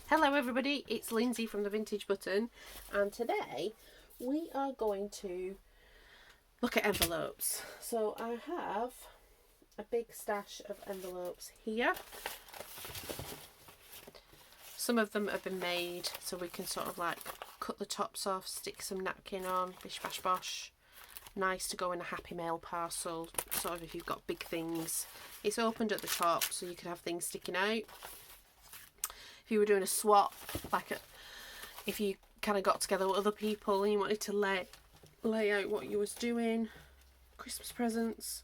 Hello everybody, it's Lindsay from the Vintage Button, and today we are going to look at envelopes. So I have a big stash of envelopes here. Some of them have been made so we can sort of like cut the tops off, stick some napkin on, bish bash bosh. Nice to go in a happy mail parcel, sort of if you've got big things. It's opened at the top so you could have things sticking out. If you were doing a swap, if you kind of got together with other people and you wanted to lay out what you was doing. Christmas presents.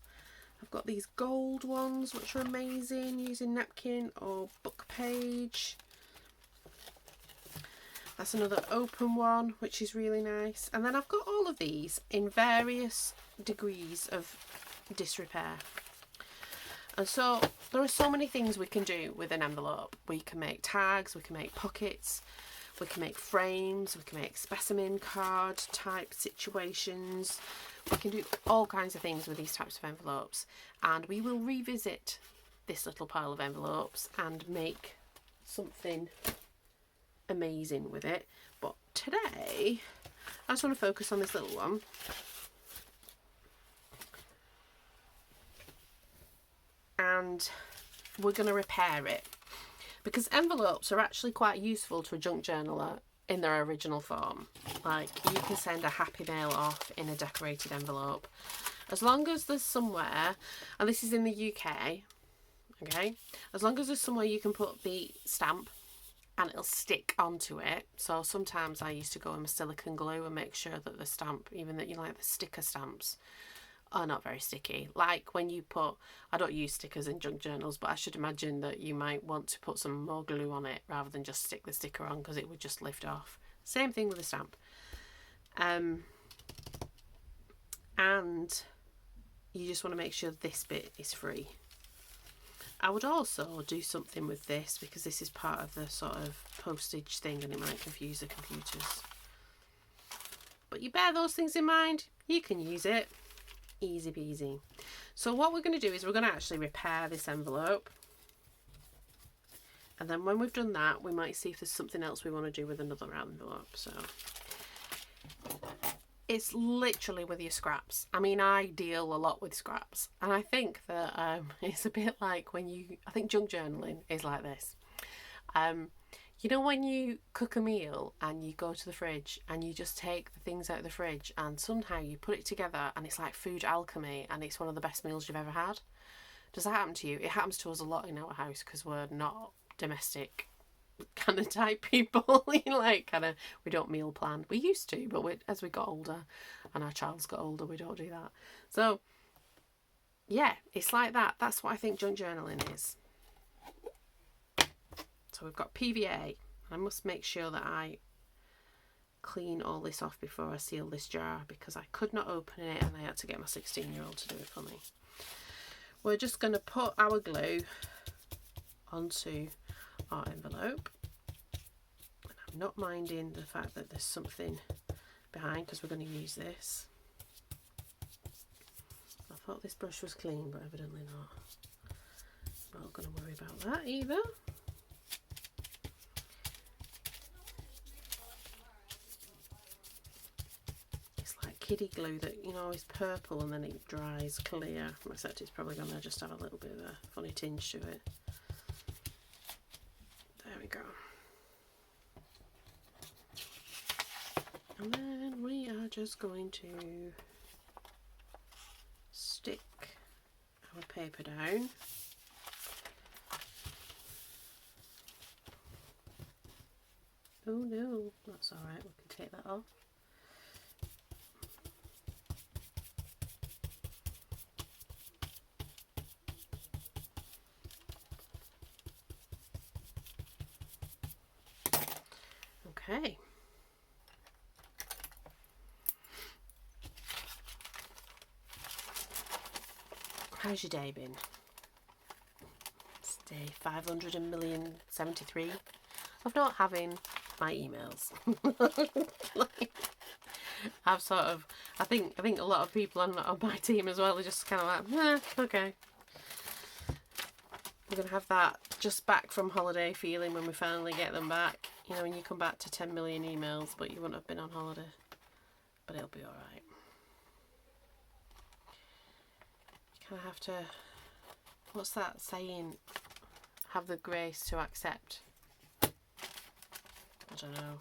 I've got these gold ones which are amazing, using napkin or book page. That's another open one which is really nice. And then I've got all of these in various degrees of disrepair. And so there are so many things we can do with an envelope. We can make tags, we can make pockets, we can make frames, we can make specimen card type situations. We can do all kinds of things with these types of envelopes. And we will revisit this little pile of envelopes and make something amazing with it. But today, I just want to focus on this little one. And we're going to repair it, because envelopes are actually quite useful to a junk journaler in their original form. Like, you can send a happy mail off in a decorated envelope as long as there's somewhere, and this is in the UK, okay, as long as there's somewhere you can put the stamp and it'll stick onto it. So sometimes I used to go in with silicone glue and make sure that the stamp, even that, you know, like the sticker stamps, are not very sticky. Like when you put, I don't use stickers in junk journals, but I should imagine that you might want to put some more glue on it rather than just stick the sticker on, because it would just lift off. Same thing with the stamp. And you just want to make sure this bit is free. I would also do something with this, because this is part of the sort of postage thing and it might confuse the computers. But you bear those things in mind, you can use it. Easy peasy. So what we're going to do is we're going to actually repair this envelope, and then when we've done that we might see if there's something else we want to do with another envelope. So it's literally with your scraps. I mean, I deal a lot with scraps, and I think that it's a bit like when I think junk journaling is like this. You know, when you cook a meal and you go to the fridge and you just take the things out of the fridge and somehow you put it together and it's like food alchemy and it's one of the best meals you've ever had? Does that happen to you? It happens to us a lot in our house because we're not domestic kind of type people. Like, kind of, we don't meal plan. We used to, but as we got older and our child's got older, we don't do that. So yeah, it's like that. That's what I think junk journaling is. So we've got PVA. I must make sure that I clean all this off before I seal this jar, because I could not open it and I had to get my 16-year-old to do it for me. We're just going to put our glue onto our envelope. And I'm not minding the fact that there's something behind, because we're going to use this. I thought this brush was clean, but evidently not. I'm not going to worry about that either. Kiddie glue that, you know, is purple and then it dries clear, except it's probably going to just have a little bit of a funny tinge to it. There we go. And then we are just going to stick our paper down. Oh no, that's alright, we can take that off. Okay. How's your day been? It's day 500,073 of not having my emails. I've sort of, I think a lot of people on my team as well are just kind of like, okay. We're going to have that just back from holiday feeling when we finally get them back. You know, when you come back to 10 million emails, but you wouldn't have been on holiday. But it'll be alright. You kind of have to, what's that saying? Have the grace to accept. I don't know.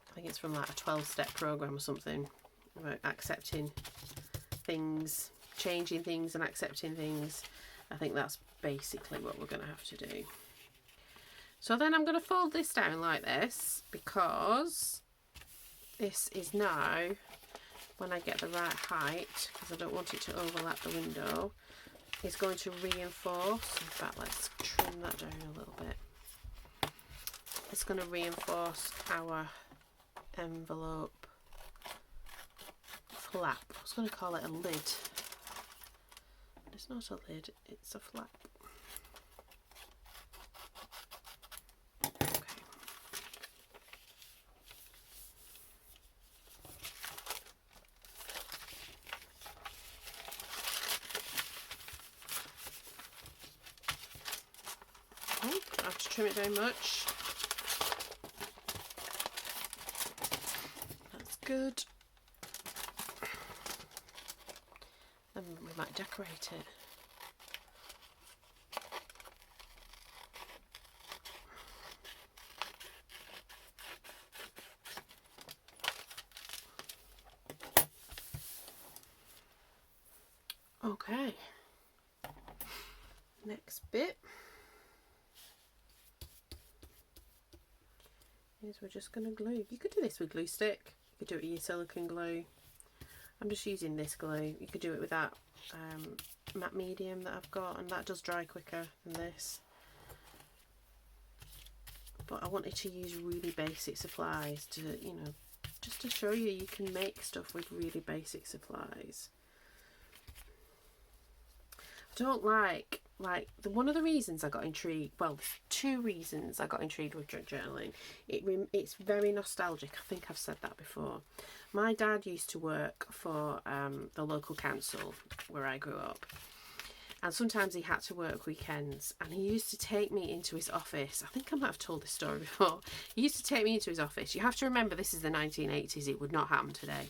I think it's from like a 12-step program or something about accepting things, changing things and accepting things. I think that's basically what we're going to have to do. So then I'm going to fold this down like this, because this is now, when I get the right height, because I don't want it to overlap the window, is going to reinforce. In fact, let's trim that down a little bit. It's going to reinforce our envelope flap. I was going to call it a lid. It's not a lid, it's a flap. Oh, don't have to trim it very much. That's good. Then we might decorate it. Okay. Next bit is we're just going to glue. You could do this with glue stick. You could do it with your silicone glue. I'm just using this glue. You could do it with that matte medium that I've got, and that does dry quicker than this. But I wanted to use really basic supplies to, you know, just to show you can make stuff with really basic supplies. I don't like one of the reasons I got intrigued, well, two reasons I got intrigued with junk journaling. It's very nostalgic. I think I've said that before. My dad used to work for the local council where I grew up, and sometimes he had to work weekends, and he used to take me into his office. I think I might have told this story before. He used to take me into his office. You have to remember, this is the 1980s. It would not happen today.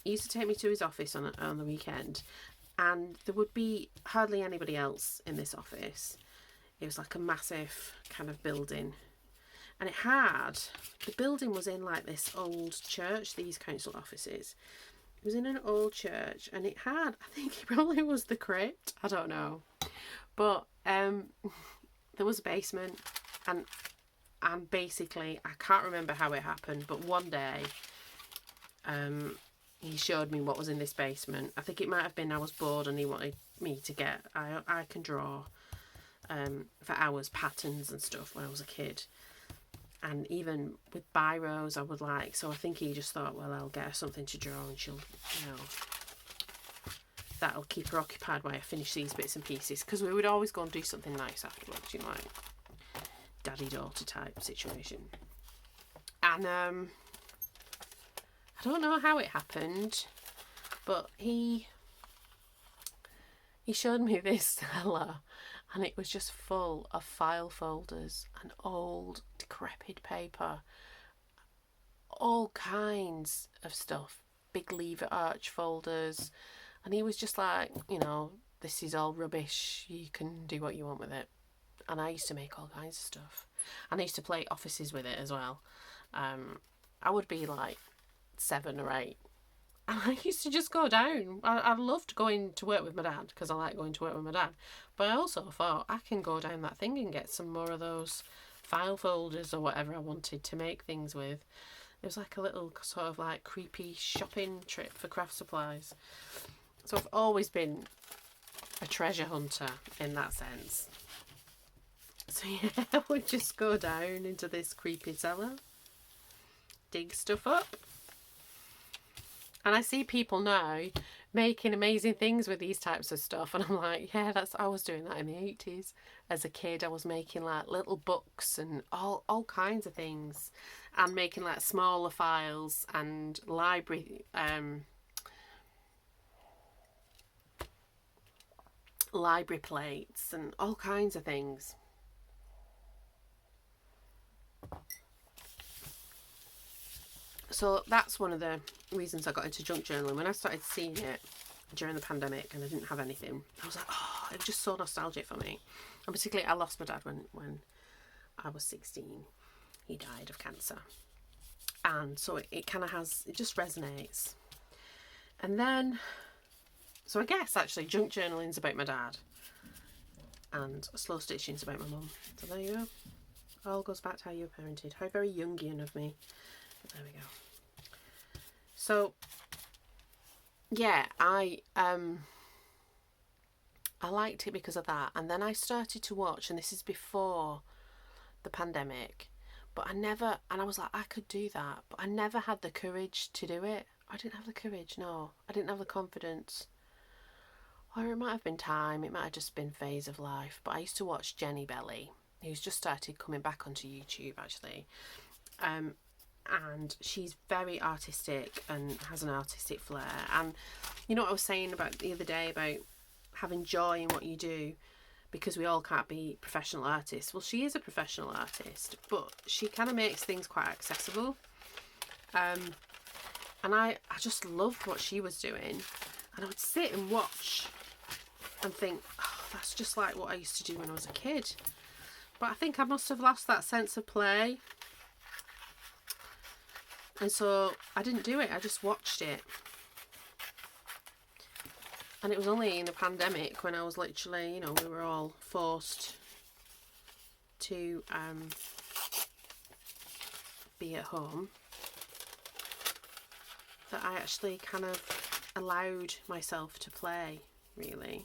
He used to take me to his office on the weekend, and there would be hardly anybody else in this office. It was like a massive kind of building. And the building was in like this old church, these council offices. It was in an old church, and it had, I think it probably was the crypt, I don't know. But there was a basement, and basically, I can't remember how it happened, but one day, he showed me what was in this basement. I think it might have been I was bored and he wanted me to get, I can draw for hours patterns and stuff when I was a kid. And even with biros I would like, so I think he just thought, well, I'll get her something to draw and she'll, you know, that'll keep her occupied while I finish these bits and pieces. Because we would always go and do something nice afterwards, you know, like daddy-daughter type situation. And I don't know how it happened, but he showed me this cellar, and it was just full of file folders and old decrepit paper, all kinds of stuff, big lever arch folders, and he was just like, you know, this is all rubbish, you can do what you want with it. And I used to make all kinds of stuff, and I used to play offices with it as well. I would be like 7 or 8, and I used to just go down. I loved going to work with my dad because I like going to work with my dad, but I also thought I can go down that thing and get some more of those file folders or whatever I wanted to make things with. It was like a little sort of like creepy shopping trip for craft supplies. So I've always been a treasure hunter in that sense. So yeah, I would just go down into this creepy cellar, dig stuff up. And I see people now making amazing things with these types of stuff, and I'm like, yeah, I was doing that in the 80s. As a kid, I was making like little books and all kinds of things, and making like smaller files and library library plates and all kinds of things. So that's one of the reasons I got into junk journaling. When I started seeing it during the pandemic and I didn't have anything, I was like, oh, it was just so nostalgic for me. And particularly, I lost my dad when I was 16. He died of cancer. And so it kind of has, it just resonates. And then, so I guess actually junk journaling's about my dad. And slow stitching's about my mum. So there you go. All goes back to how you were parented. How very Jungian of me. But there we go. So, yeah, I liked it because of that. And then I started to watch, and this is before the pandemic, but I was like, I could do that, but I never had the courage to do it. I didn't have the courage, no. I didn't have the confidence. Or it might have been time, it might have just been phase of life, but I used to watch Jenny Belly, who's just started coming back onto YouTube, actually. And she's very artistic and has an artistic flair. And you know what I was saying about the other day about having joy in what you do, because we all can't be professional artists. Well, she is a professional artist, but she kind of makes things quite accessible. And I just loved what she was doing. And I would sit and watch and think, oh, that's just like what I used to do when I was a kid. But I think I must have lost that sense of play. And so I didn't do it, I just watched it. And it was only in the pandemic when I was literally, you know, we were all forced to be at home, that I actually kind of allowed myself to play, really.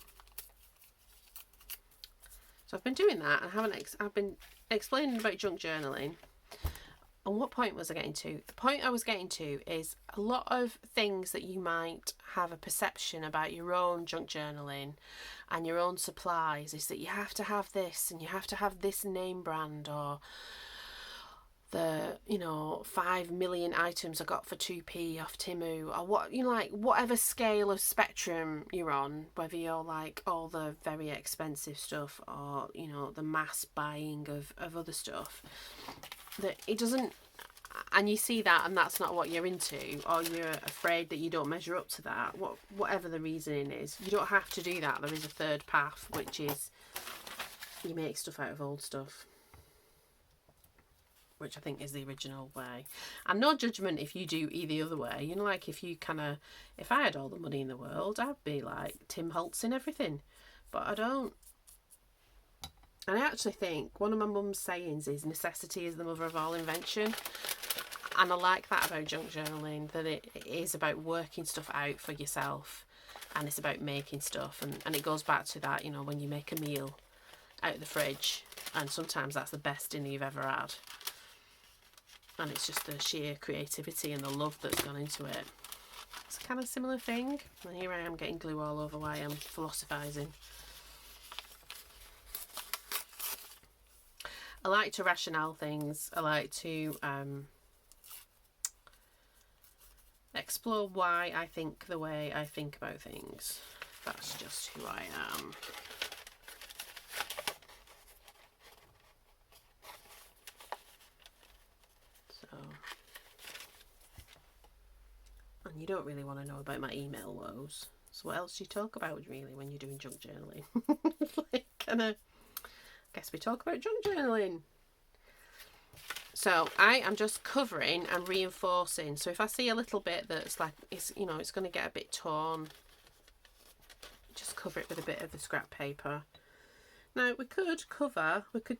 So I've been doing that, and I've been explaining about junk journaling. And what point was I getting to? The point I was getting to is a lot of things that you might have a perception about your own junk journaling and your own supplies is that you have to have this and you have to have this name brand, or the, you know, 5 million items I got for 2p off Timu, or what, you know, like whatever scale of spectrum you're on, whether you're like all the very expensive stuff or, you know, the mass buying of other stuff. That it doesn't, and you see that and that's not what you're into, or you're afraid that you don't measure up to that, whatever the reasoning is, you don't have to do that. There is a third path, which is you make stuff out of old stuff, which I think is the original way. And no judgment if you do either other way, you know, like if I had all the money in the world, I'd be like Tim Holtz in everything, but I don't. And I actually think one of my mum's sayings is necessity is the mother of all invention. And I like that about junk journaling, that it is about working stuff out for yourself, and it's about making stuff. And it goes back to that, you know, when you make a meal out of the fridge, and sometimes that's the best dinner you've ever had. And it's just the sheer creativity and the love that's gone into it. It's a kind of similar thing. And here I am getting glue all over while I'm philosophising. I like to rationale things. I like to explore why I think the way I think about things. That's just who I am. So, and you don't really want to know about my email woes. So what else do you talk about really when you're doing junk journaling? Like, guess we talk about junk journaling. So I am just covering and reinforcing. So if I see a little bit that's like, it's, you know, it's going to get a bit torn, just cover it with a bit of the scrap paper. Now we could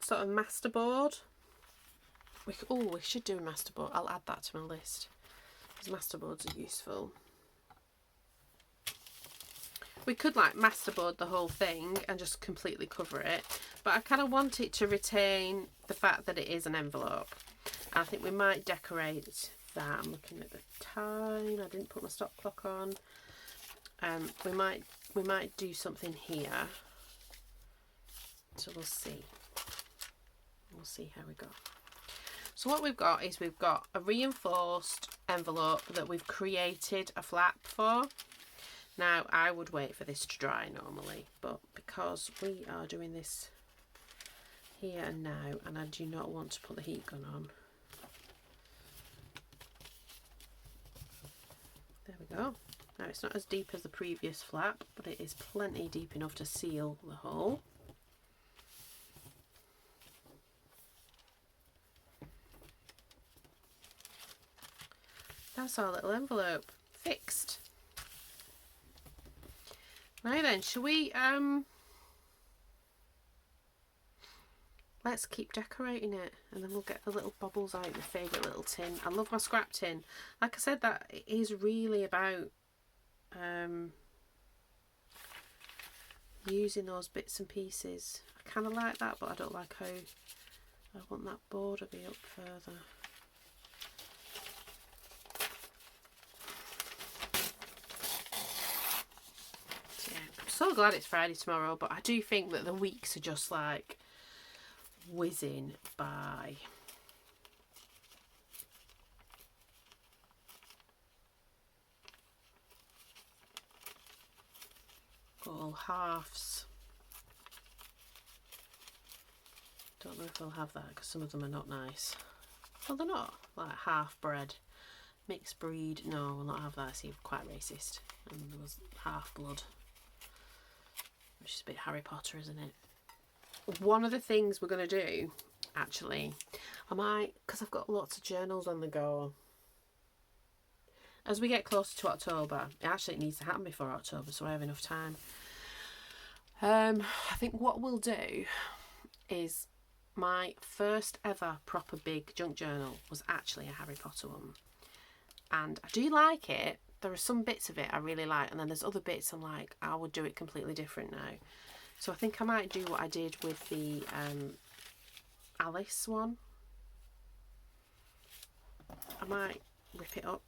sort of masterboard. We should do a masterboard. I'll add that to my list, because masterboards are useful. We could like masterboard the whole thing and just completely cover it, but I kind of want it to retain the fact that it is an envelope. I think we might decorate that. I'm looking at the time. I didn't put my stop clock on. We might do something here. So we'll see. We'll see how we go. So what we've got is we've got a reinforced envelope that we've created a flap for. Now, I would wait for this to dry normally, but because we are doing this here and now, and I do not want to put the heat gun on. There we go. Now, it's not as deep as the previous flap, but it is plenty deep enough to seal the hole. That's our little envelope fixed. Now then, shall we let's keep decorating it, and then we'll get the little bubbles out, my favourite little tin. I love my scrap tin. Like I said, that is really about using those bits and pieces. I kind of like that, but I don't like how I want that border be up further. So yeah, I'm so glad it's Friday tomorrow, but I do think that the weeks are just like whizzing by. All halves. Don't know if they'll have that because some of them are not nice. Well, they're not. Like half bred, mixed breed. No, we'll not have that. I seem quite racist. And there was half blood, which is a bit Harry Potter, isn't it? One of the things we're going to do, actually, I might, because I've got lots of journals on the go. As we get closer to October, it needs to happen before October, so I have enough time. I think what we'll do is my first ever proper big junk journal was actually a Harry Potter one. And I do like it. There are some bits of it I really like, and then there's other bits I'm like, I would do it completely different now. So I think I might do what I did with the Alice one. I might rip it up.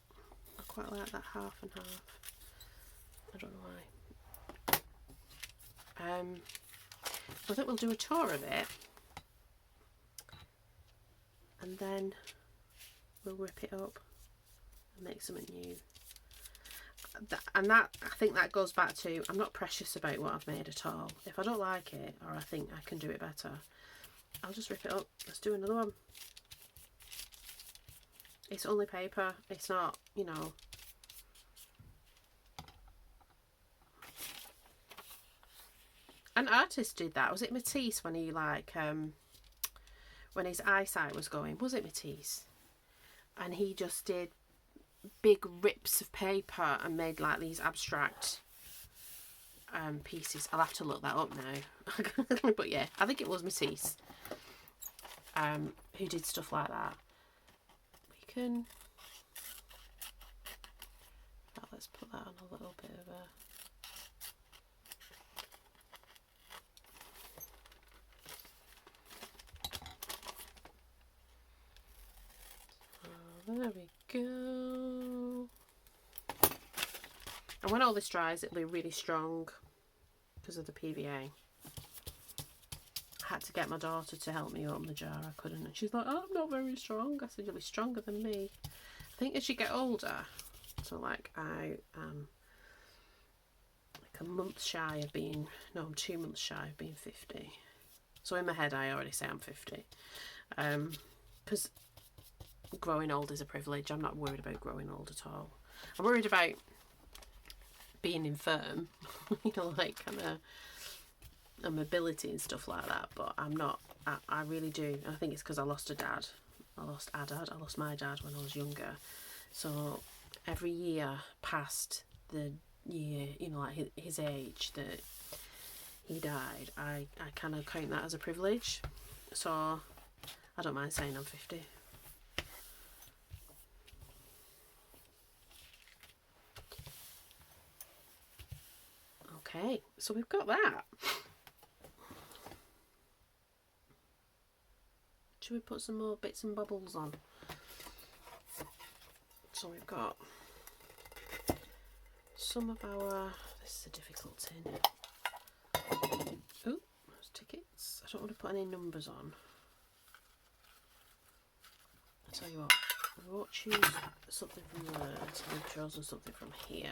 I quite like that half and half. I don't know why. I think we'll do a tour of it, and then we'll rip it up and make something new. And that, I think that goes back to, I'm not precious about what I've made at all. If I don't like it, or I think I can do it better, I'll just rip it up. Let's do another one. It's only paper. It's not, you know. An artist did that. Was it Matisse when he like when his eyesight was going? Was it Matisse? And he just did big rips of paper and made like these abstract pieces. I'll have to look that up now. But yeah, I think it was Matisse who did stuff like that. We can, let's put that on a little bit of a, there we go. And when all this dries, it'll be really strong because of the PVA. I had to get my daughter to help me open the jar. I couldn't. And she's like, oh, I'm not very strong. I said, you'll be stronger than me. I think as you get older, so like I am like a month shy of being, no, I'm 2 months shy of being 50. So in my head, I already say I'm 50. Because growing old is a privilege. I'm not worried about growing old at all. I'm worried about being infirm, you know, like kind of a mobility and stuff like that, but I'm not. I really do. I think it's because I lost a dad. I lost my dad when I was younger. So every year past the year, you know, like his age that he died, I kind of count that as a privilege. So I don't mind saying I'm 50. Okay, so we've got that. Should we put some more bits and bobbles on? So we've got some of our, this is a difficult tin. Oh, those tickets. I don't want to put any numbers on. I'll tell you what, we won't choose something from there until we've chosen something from here.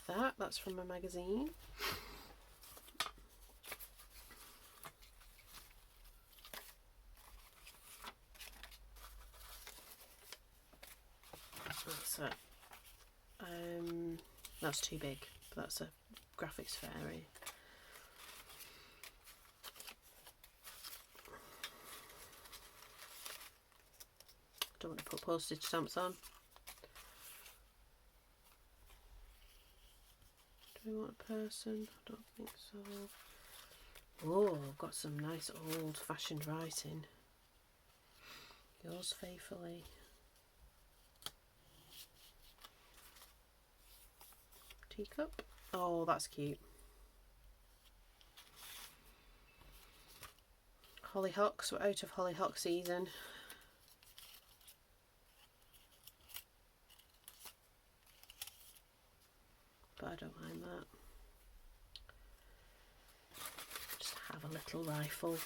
that. That's from a magazine. That's a, that's too big. That's a graphics fairy. Don't want to put postage stamps on. Do we want a person? I don't think so. Oh, I've got some nice old-fashioned writing. Yours faithfully. Teacup. Oh, that's cute. Hollyhocks. We're out of hollyhock season. But I don't mind that. Just have a little rifle.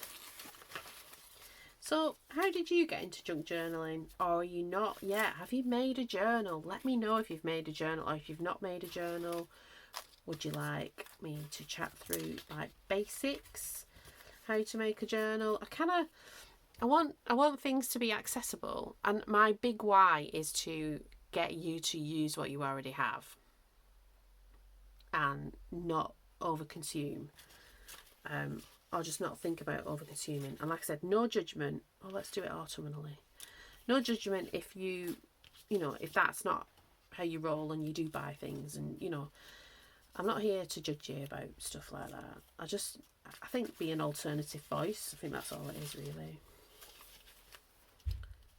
So, how did you get into junk journaling? Or are you not yet? Have you made a journal? Let me know if you've made a journal, or if you've not made a journal. Would you like me to chat through like basics? How to make a journal? I want things to be accessible, and my big why is to get you to use what you already have and not overconsume, or just not think about overconsuming. And like I said, no judgment. Oh, let's do it autumnally. No judgment if if that's not how you roll and you do buy things, and I'm not here to judge you about stuff like that. I think be an alternative voice. I think that's all it is, really.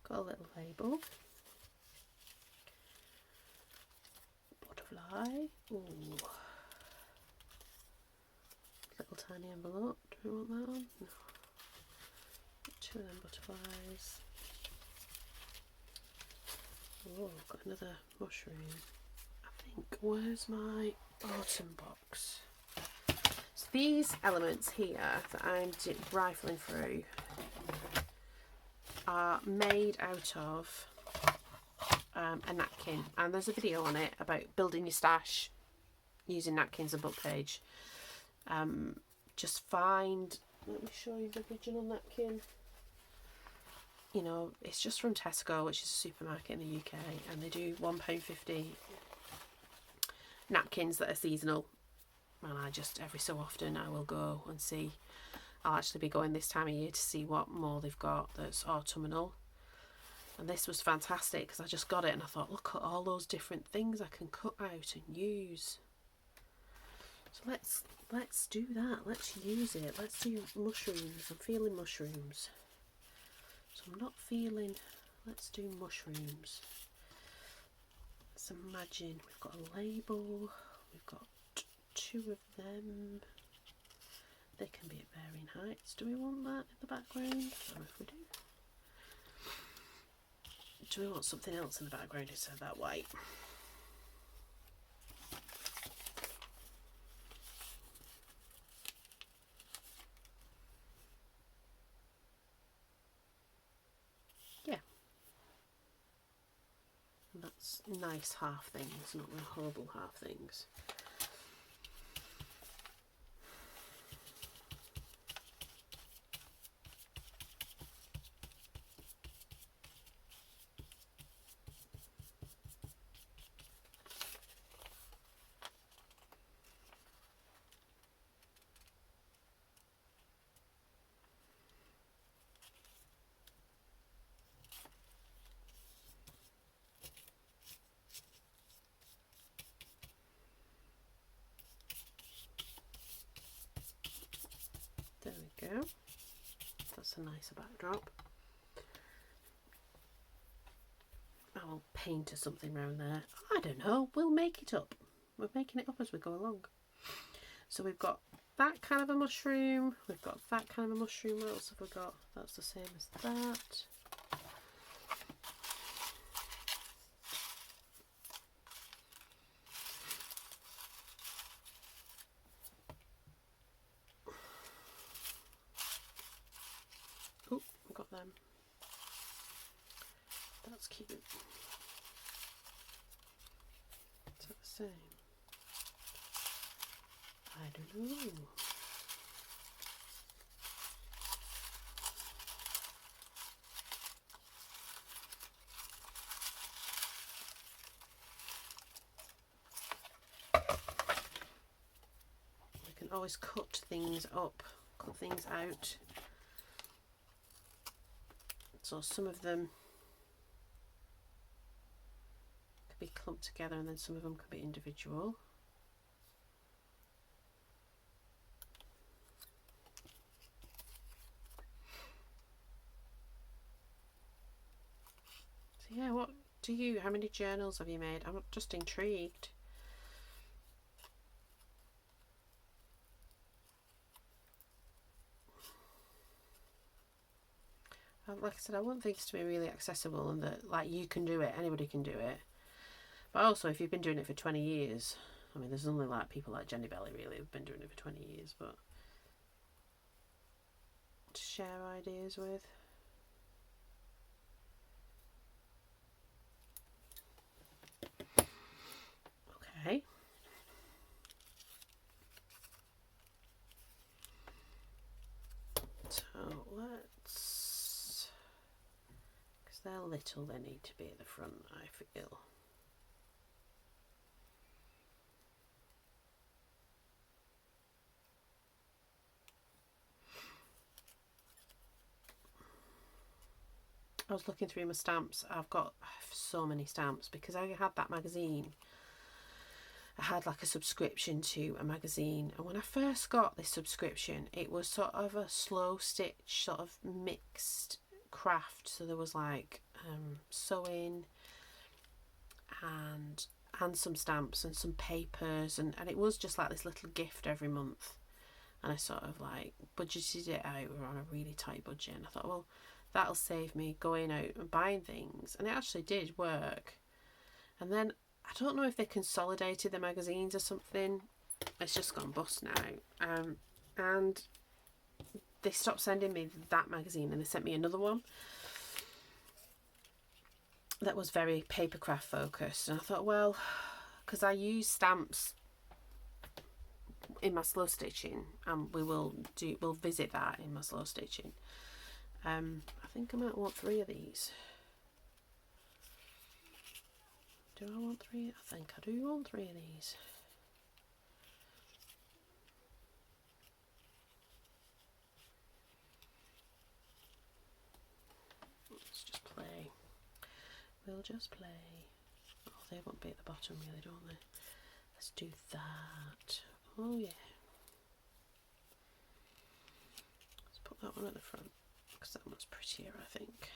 Got a little label. Butterfly. Ooh. Little tiny envelope. Do we want that on? No. Two of them butterflies. Oh, got another mushroom. I think, where's my autumn box? So these elements here that I'm rifling through are made out of a napkin, and there's a video on it about building your stash using napkins and book page. Just find, let me show you the original napkin. It's just from Tesco, which is a supermarket in the UK, and they do £1.50 napkins that are seasonal, and I just every so often I will go and see. I'll actually be going this time of year to see what more they've got that's autumnal, and this was fantastic because I just got it and I thought, look at all those different things I can cut out and use. So let's do that. Let's use it. Let's do mushrooms. I'm feeling mushrooms. So I'm not feeling. Let's do mushrooms. Let's imagine we've got a label. We've got two of them. They can be at varying heights. Do we want that in the background? I don't know if we do. Do we want something else in the background instead of that white? Yeah. And that's nice half things, not the horrible half things. There we go. That's a nicer backdrop. I'll paint or something around there. I don't know. We'll make it up. We're making it up as we go along. So we've got that kind of a mushroom. We've got that kind of a mushroom. What else have we got? That's the same as that. Oh, we've got them. That's cute. Is that the same? I don't know. We can always cut things up, cut things out. So some of them could be clumped together and then some of them could be individual. So yeah, what do you, how many journals have you made? I'm just intrigued. Like I said, I want things to be really accessible and that like you can do it, anybody can do it. But also if you've been doing it for 20 years, I mean there's only like people like Jenny Belly really who've been doing it for 20 years, but to share ideas with. Okay. So let's, because they're little, they need to be at the front, I feel. I was looking through my stamps. I have so many stamps because I had that magazine. I had like a subscription to a magazine, and when I first got this subscription it was sort of a slow stitch, sort of mixed craft. So there was like sewing and some stamps and some papers, and it was just like this little gift every month. And I sort of like budgeted it out. We were on a really tight budget, and I thought, well, that'll save me going out and buying things, and it actually did work. And then I don't know if they consolidated the magazines or something. It's just gone bust now. And they stopped sending me that magazine and they sent me another one that was very papercraft focused. And I thought, well, because I use stamps in my slow stitching, and we'll visit that in my slow stitching. I think I might want 3 of these. Do I want 3? I think I do want 3 of these. Let's just play. We'll just play. Oh, they won't be at the bottom really, don't they? Let's do that. Oh yeah. Let's put that one at the front because that one's prettier, I think.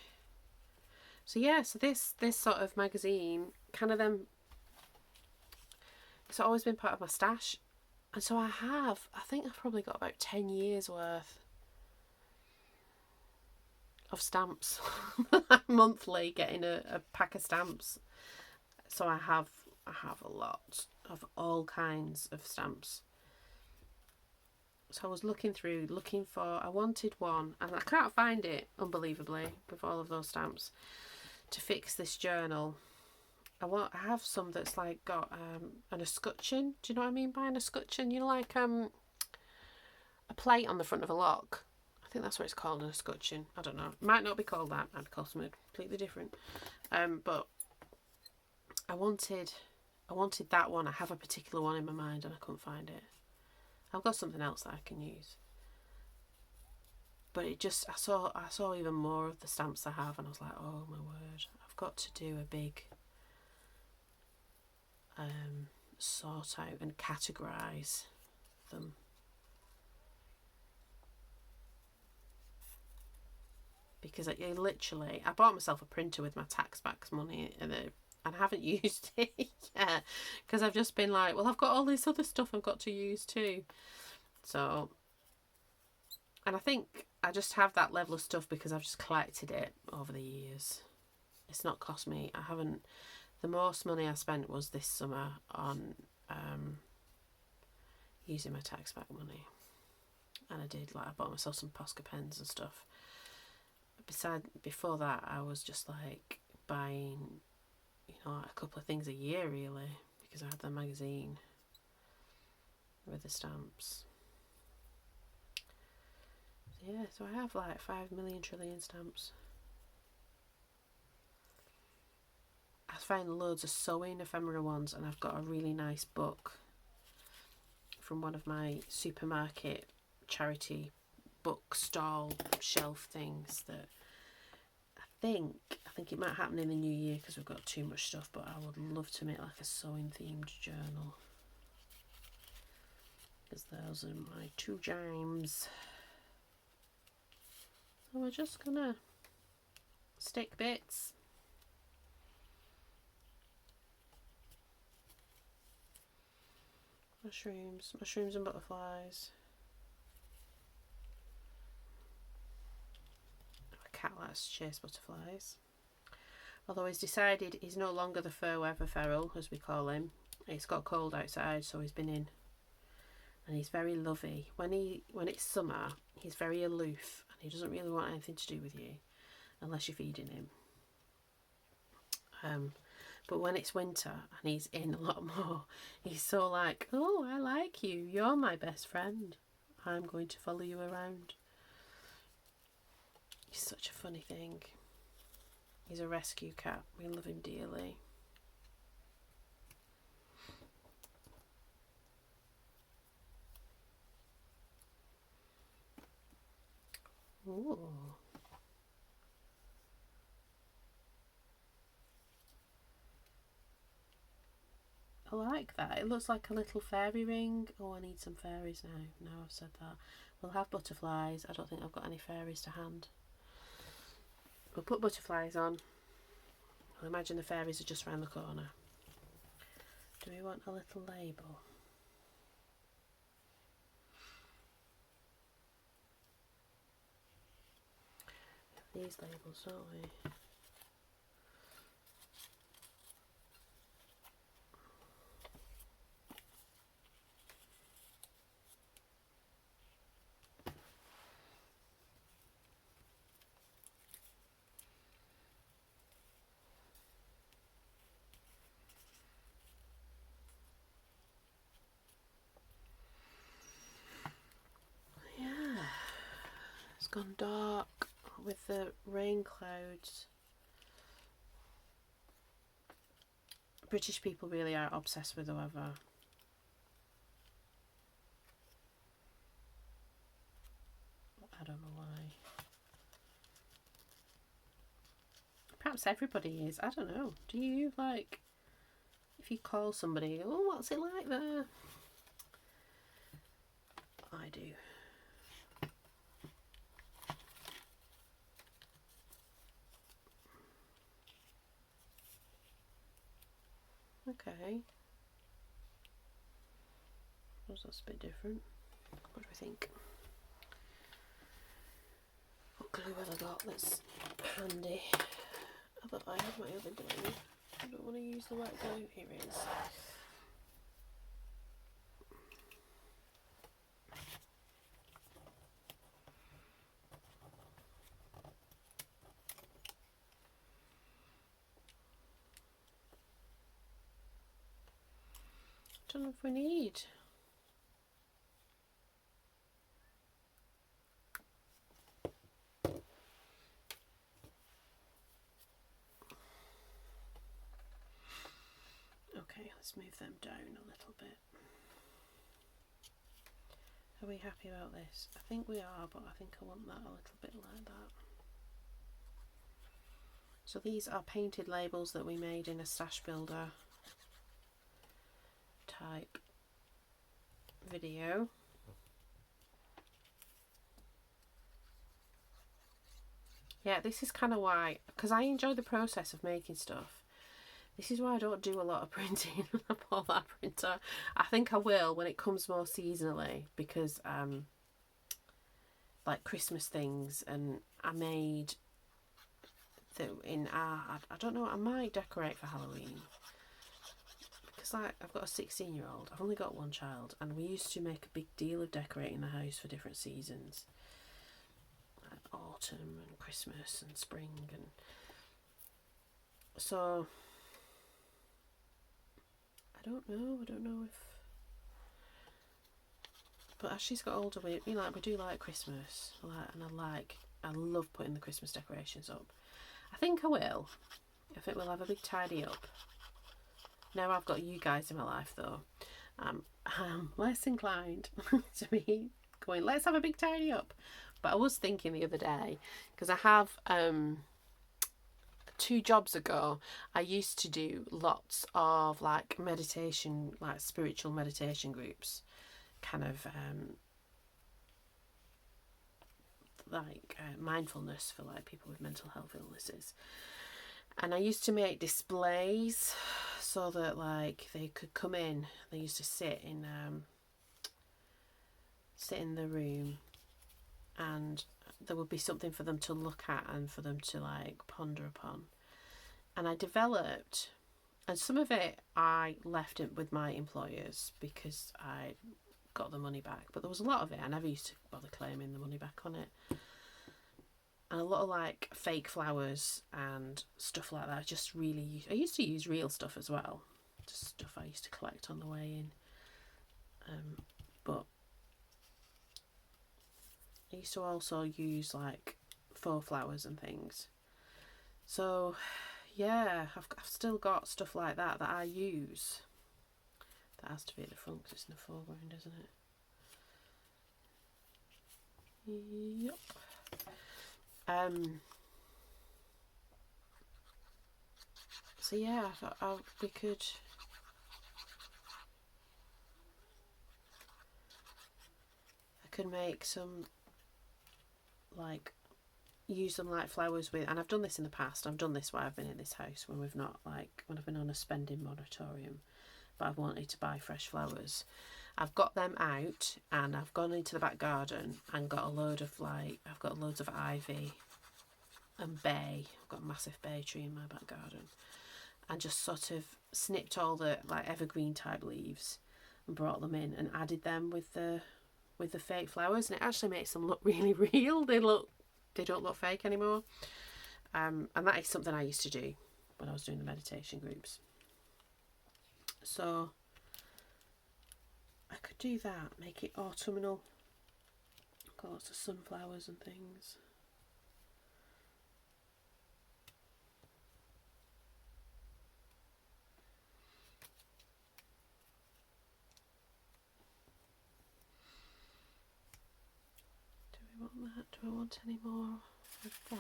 So yeah, so this sort of magazine, kind of them, it's always been part of my stash. And so I think I've probably got about 10 years worth of stamps. Monthly getting a pack of stamps. So I have a lot of all kinds of stamps. So I was looking for, I wanted one, and I can't find it, unbelievably, with all of those stamps, to fix this journal. I have some that's like got an escutcheon. Do you know what I mean by an escutcheon? You know, like a plate on the front of a lock. I think that's what it's called, an escutcheon. I don't know. It might not be called that. It might be called something completely different. But I wanted that one. I have a particular one in my mind and I couldn't find it. I've got something else that I can use. But it just, I saw even more of the stamps I have, and I was like, oh my word, I've got to do a big sort out and categorise them. Because I bought myself a printer with my tax back money and I haven't used it yet, because I've just been like, well, I've got all this other stuff I've got to use too. So, and I think I just have that level of stuff because I've just collected it over the years. It's not cost me. The most money I spent was this summer on using my tax back money. And I bought myself some Posca pens and stuff. Before that, I was just like buying, a couple of things a year really, because I had the magazine. with the stamps. Yeah, so I have like 5 million trillion stamps. I found loads of sewing ephemera ones, and I've got a really nice book from one of my supermarket charity book stall shelf things that I think it might happen in the new year because we've got too much stuff, but I would love to make like a sewing themed journal, because those are my two jams. So we're just gonna stick bits. Mushrooms and butterflies. My cat likes to chase butterflies. Although he's decided he's no longer the fair weather feral, as we call him. It's got cold outside, so he's been in. And he's very lovey. When it's summer, he's very aloof, and he doesn't really want anything to do with you, unless you're feeding him. But when it's winter and he's in a lot more, he's so like, oh, I like you. You're my best friend. I'm going to follow you around. He's such a funny thing. He's a rescue cat. We love him dearly. Ooh. I like that. It looks like a little fairy ring. Oh, I need some fairies now. Now I've said that. We'll have butterflies. I don't think I've got any fairies to hand. We'll put butterflies on. I'll imagine the fairies are just round the corner. Do we want a little label? These labels, don't we? It's gone dark with the rain clouds. British people really are obsessed with the weather. I don't know why. Perhaps everybody is. I don't know. Do you, like, if you call somebody, oh, what's it like there? I do. Okay. That's a bit different. What do we think? What glue have I got that's handy? I thought I have my other glue. I don't want to use the wet glue. Here it is. I don't know if we need. Okay, let's move them down a little bit. Are we happy about this? I think we are, but I think I want that a little bit like that. So these are painted labels that we made in a stash builder type video. Yeah, this is kind of why, because I enjoy the process of making stuff. This is why I don't do a lot of printing. I bought that printer. I think I will when it comes more seasonally, because like Christmas things, and I made the I don't know, I might decorate for Halloween, because I've got a 16-year-old. I've only got one child, and we used to make a big deal of decorating the house for different seasons, like autumn and Christmas and spring, and so I don't know if But as she's got older, we do like Christmas. I love putting the Christmas decorations up. I think I will. I think we'll have a big tidy up. Now I've got you guys in my life, though, I'm less inclined to be going, let's have a big tidy up. But I was thinking the other day, because I have 2 jobs ago, I used to do lots of like meditation, like spiritual meditation groups, kind of mindfulness for like people with mental health illnesses. And I used to make displays so that like they could come in. They used to sit in the room, and there would be something for them to look at and for them to like ponder upon. And I developed, and some of it I left it with my employers because I got the money back, but there was a lot of it I never used to bother claiming the money back on it. And a lot of like fake flowers and stuff like that. I used to use real stuff as well, just stuff I used to collect on the way in. But I used to also use like faux flowers and things. So yeah, I've still got stuff like that I use. That has to be at the front because it's in the foreground, isn't it? Yep. So yeah, I thought we could make some, like, use them like flowers with, and I've done this in the past. I've done this while I've been in this house when I've been on a spending moratorium, but I've wanted to buy fresh flowers. I've got them out and I've gone into the back garden and got I've got loads of ivy and bay. I've got a massive bay tree in my back garden, and just sort of snipped all the like evergreen type leaves and brought them in and added them with the fake flowers, and it actually makes them look really real. They don't look fake anymore. And that is something I used to do when I was doing the meditation groups. So I could do that, make it autumnal. Got lots of sunflowers and things. Do we want that? Do I want any more of them?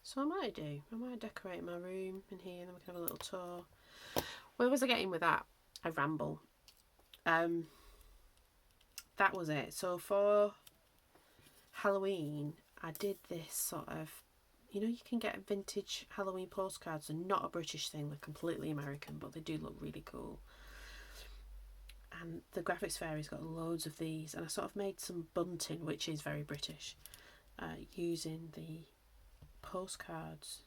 So I might decorate my room in here, and then we can have a little tour. Where was I getting with that? I ramble. That was it. So for Halloween, I did this sort of, you can get vintage Halloween postcards. They're not a British thing, they're completely American, but they do look really cool. And the Graphics Fairy's got loads of these, and I sort of made some bunting, which is very British, using the postcards.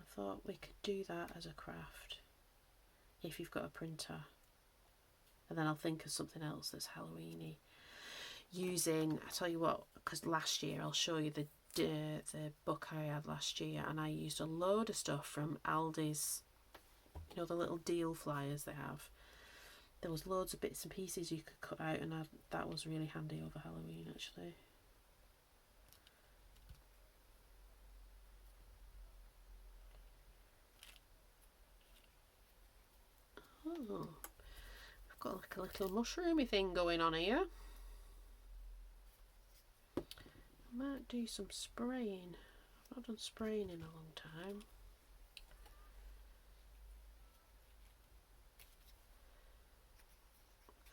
I thought we could do that as a craft if you've got a printer, and then I'll think of something else that's Halloweeny. I tell you what, because last year, I'll show you the book I had last year, and I used a load of stuff from Aldi's, the little deal flyers they have. There was loads of bits and pieces you could cut out, and that was really handy over Halloween, actually. Oh, I've got like a little mushroomy thing going on here. I might do some spraying. I've not done spraying in a long time.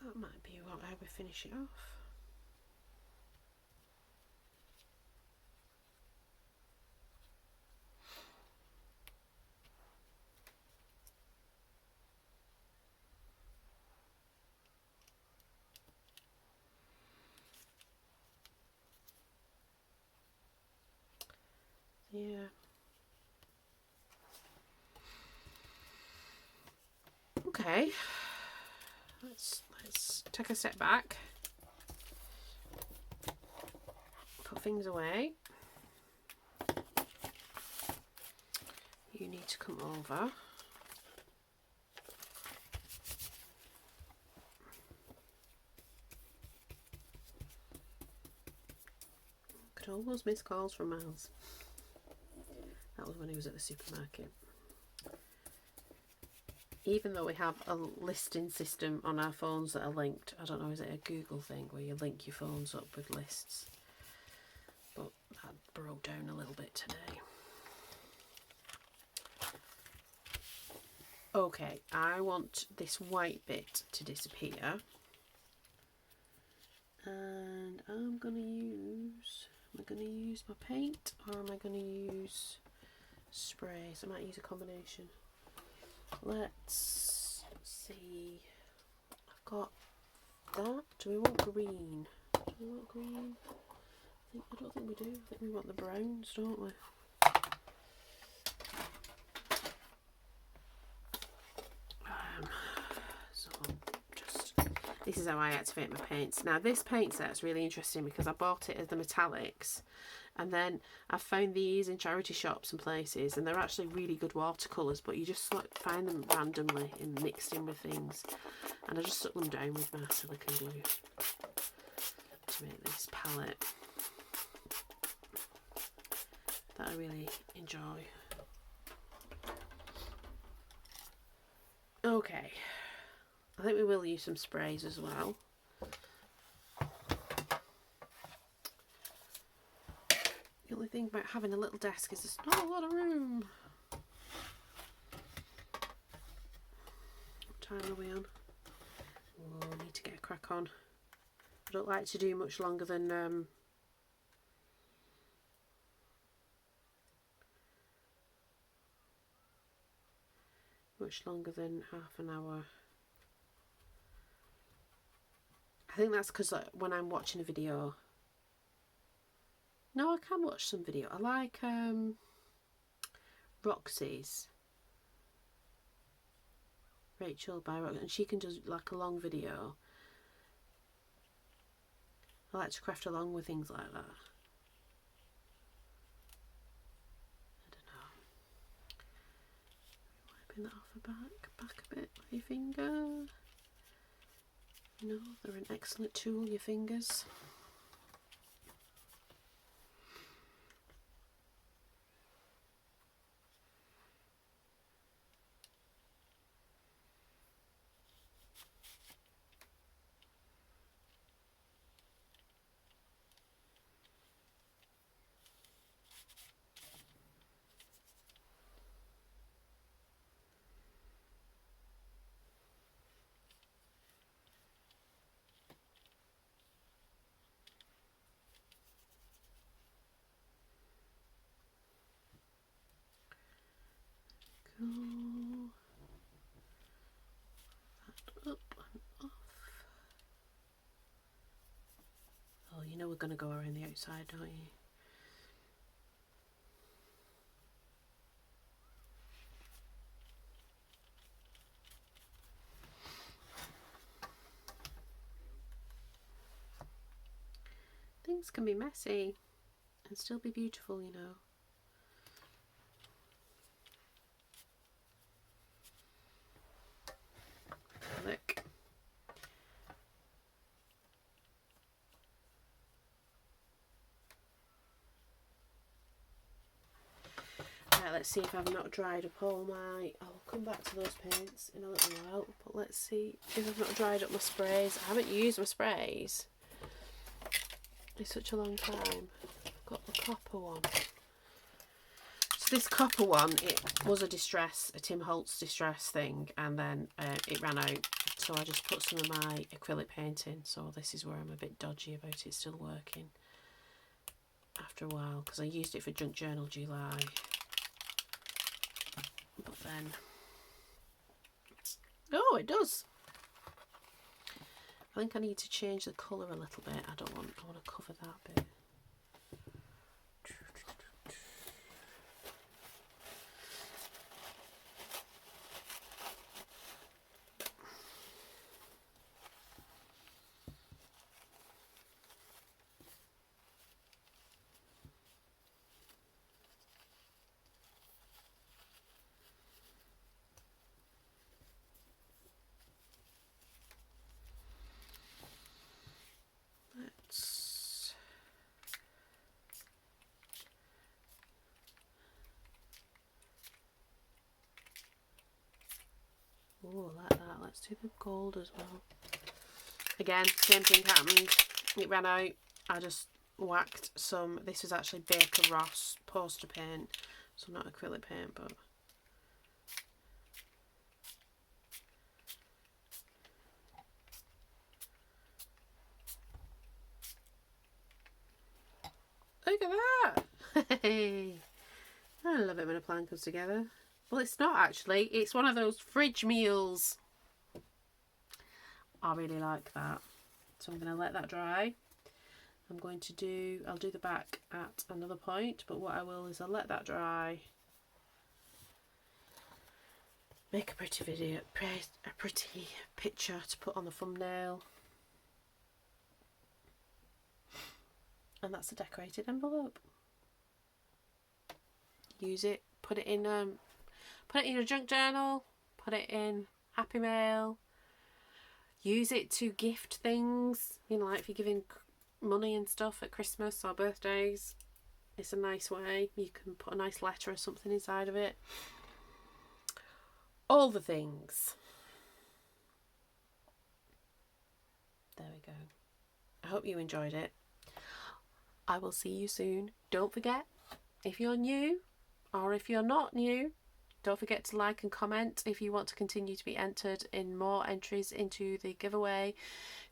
That might be how we finish it off. Yeah. Okay. Let's let's take a step back, put things away. You need to come over. Could almost miss calls from Miles. That was when he was at the supermarket. Even though we have a listing system on our phones that are linked, I don't know, is it a Google thing where you link your phones up with lists? But that broke down a little bit today. Okay, I want this white bit to disappear. And I'm going to use, am I going to use my paint or am I going to use sprays? I might use a combination. Let's see. I've got that. Do we want green? Do we want green? I don't think we do. I think we want the browns, don't we? So just, this is how I activate my paints. Now this paint set's really interesting because I bought it as the metallics, and then I found these in charity shops and places, and they're actually really good watercolours, but you just like find them randomly and mixed in with things. And I just stuck them down with my silicone glue to make this palette that I really enjoy. Okay, I think we will use some sprays as well. The only thing about having a little desk is there's not a lot of room. What time are we on? Oh, I need to get a crack on. I don't like to do much longer than half an hour. I think that's because when I'm watching a video, no, I can watch some video. I like Roxy's, Rachel by Roxy, and she can do like a long video. I like to craft along with things like that. I don't know. Wiping that off the back a bit with your finger. You know, they're an excellent tool, your fingers. Go that up and off. Oh, you know we're going to go around the outside, don't you? Things can be messy and still be beautiful, you know. Look. Right, let's see if I've not dried up all my... I'll come back to those paints in a little while, but let's see if I've not dried up my sprays. I haven't used my sprays in such a long time. I've got the copper one. So this copper one, it was a Tim Holtz distress thing, and then it ran out. So I just put some of my acrylic paint in. So this is where I'm a bit dodgy about it still working after a while, because I used it for Junk Journal July. But then, oh, it does. I think I need to change the colour a little bit. I want to cover that bit. Oh, I like that. Let's do the gold as well. Again, same thing happened. It ran out. I just whacked some. This is actually Baker Ross poster paint. So not acrylic paint, but... Look at that! Hey! I love it when a plan comes together. Well, it's not actually. It's one of those fridge meals. I really like that. So I'm going to let that dry. I'll do the back at another point, but what I will is I'll let that dry. Make a pretty video, a pretty picture to put on the thumbnail. And that's a decorated envelope. Use it, put it in your junk journal, put it in Happy Mail. Use it to gift things, you know, like if you're giving money and stuff at Christmas or birthdays. It's a nice way. You can put a nice letter or something inside of it. All the things. There we go. I hope you enjoyed it. I will see you soon. Don't forget, if you're new or if you're not new, don't forget to like and comment if you want to continue to be entered in more entries into the giveaway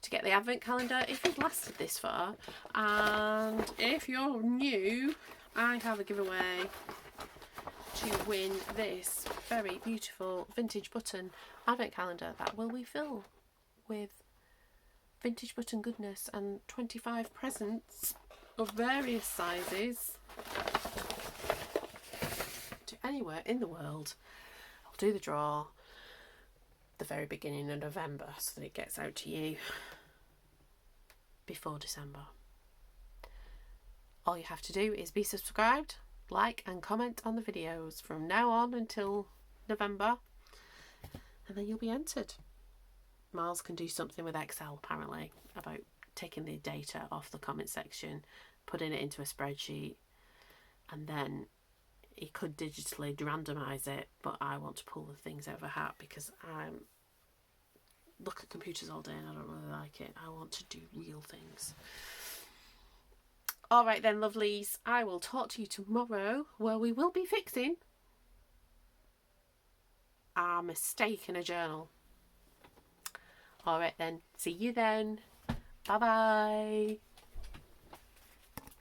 to get the advent calendar if you've lasted this far. And if you're new, I have a giveaway to win this very beautiful vintage button advent calendar that will be filled with vintage button goodness and 25 presents of various sizes to anywhere in the world. I'll do the draw the very beginning of November so that it gets out to you before December. All you have to do is be subscribed, like and comment on the videos from now on until November, and then you'll be entered. Miles can do something with Excel apparently about taking the data off the comment section, putting it into a spreadsheet, and then he could digitally randomise it, but I want to pull the things out of a hat because I look at computers all day and I don't really like it. I want to do real things. Alright then, lovelies, I will talk to you tomorrow where we will be fixing our mistake in a journal. Alright then, see you then. Bye bye.